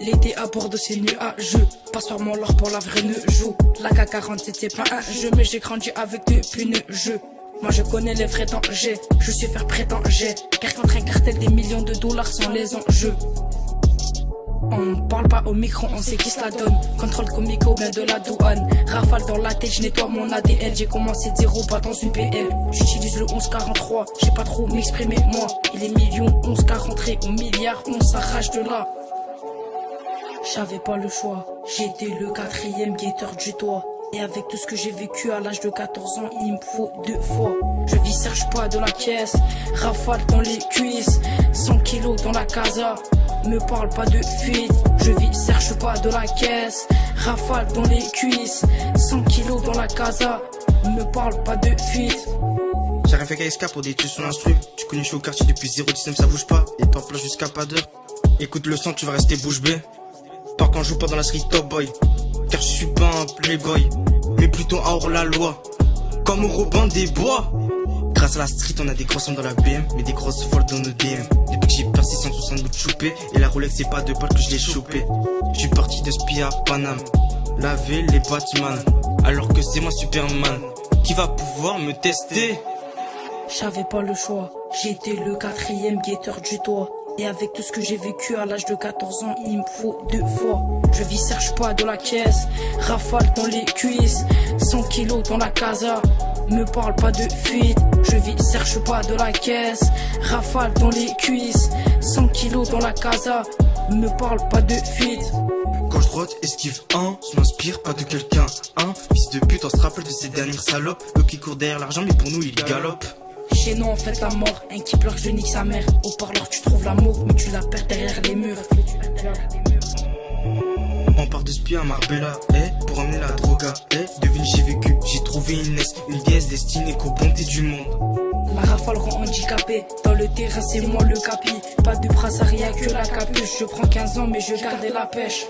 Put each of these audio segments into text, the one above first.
L'été à bord de ces nuageux, passe par mon lore pour la vraie ne joue. La K47 c'est pas un jeu, mais j'ai grandi avec deux jeux. Moi je connais les vrais dangers, je suis faire prétender. Car contre un cartel des millions de dollars sont les enjeux. On parle pas au micro, on sait qui se la donne. Contrôle comico, bien de la douane. Rafale dans la tête, je nettoie mon ADN. J'ai commencé de zéro, pas dans une PL. J'utilise le 1143, j'ai pas trop m'exprimer moi. Il est millions, 1143 ou milliards, on s'arrache de là. J'avais pas le choix, j'étais le quatrième guetteur du toit. Et avec tout ce que j'ai vécu à l'âge de 14 ans, il me faut 2 fois. Je vis cherche pas de la caisse, rafale dans les cuisses, 100 kilos dans la casa. Me parle pas de fuite, je vis cherche pas de la caisse, rafale dans les cuisses, 100 kilos dans la casa. Me parle pas de fuite. J'ai rien fait qu'à escape pour des tues sur l'instru. Tu connais, je suis au quartier depuis 0,19, ça bouge pas. Et par place jusqu'à pas d'heure. Écoute le son, tu vas rester bouche bée. Par quand je joue pas dans la street top boy. Car je suis pas un playboy, mais plutôt un hors-la-loi, comme au Robin des Bois. Grâce à la street on a des grosses sommes dans la BM, mais des grosses folles dans nos DM. Depuis que j'ai percé 160 choupé, et la Rolex c'est pas de balles que je l'ai chopé. Je suis parti de Spia à Paname, laver les Batman, alors que c'est moi Superman, qui va pouvoir me tester. J'avais pas le choix, j'étais le quatrième guetteur du toit. Et avec tout ce que j'ai vécu à l'âge de 14 ans, il me faut 2 fois. Je vis cherche pas de la caisse, rafale dans les cuisses, 100 kilos dans la casa. Me parle pas de fuite, je vis cherche pas de la caisse, rafale dans les cuisses, 100 kilos dans la casa. Me parle pas de fuite. Quand je droite, esquive un, je m'inspire pas de quelqu'un. Un fils de pute, on se rappelle de ces dernières salopes. Eux qui courent derrière l'argent, mais pour nous il galope. Chez nous on fait la mort, un qui pleure je nique sa mère. Au parleur tu trouves l'amour, mais tu la perds derrière les murs. On part de Spia à Marbella, pour emmener la droga, devine j'ai vécu, j'ai trouvé une S, une déesse destinée qu'aux bontés du monde. La rafale rend handicapé, dans le terrain c'est moi le capi. Pas de brassard, rien que la capuche. Je prends 15 ans mais je gardais la pêche.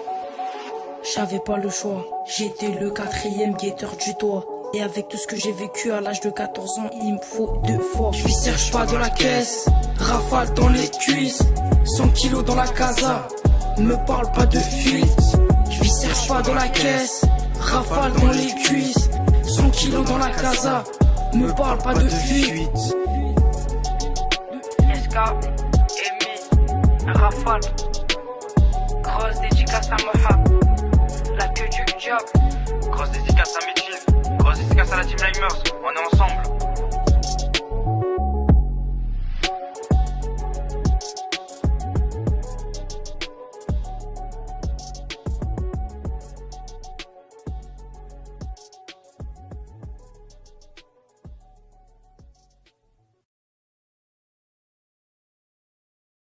J'avais pas le choix, j'étais le quatrième guetteur du toit. Et avec tout ce que j'ai vécu à l'âge de 14 ans, il me faut 2 fois. Je vis cherche pas de la caisse, rafale dans les cuisses, 100 kilos dans la casa. Me parle pas de fuite. Je vis cherche pas de la caisse, rafale dans les cuisses, 100 kilos dans la casa. Me parle pas de fuite. SK, Amy, rafale. Grosse dédicace à Mohab, la queue du job. Grosse dédicace à Mitchell. Grosse dédicace à la team Limers, on est ensemble.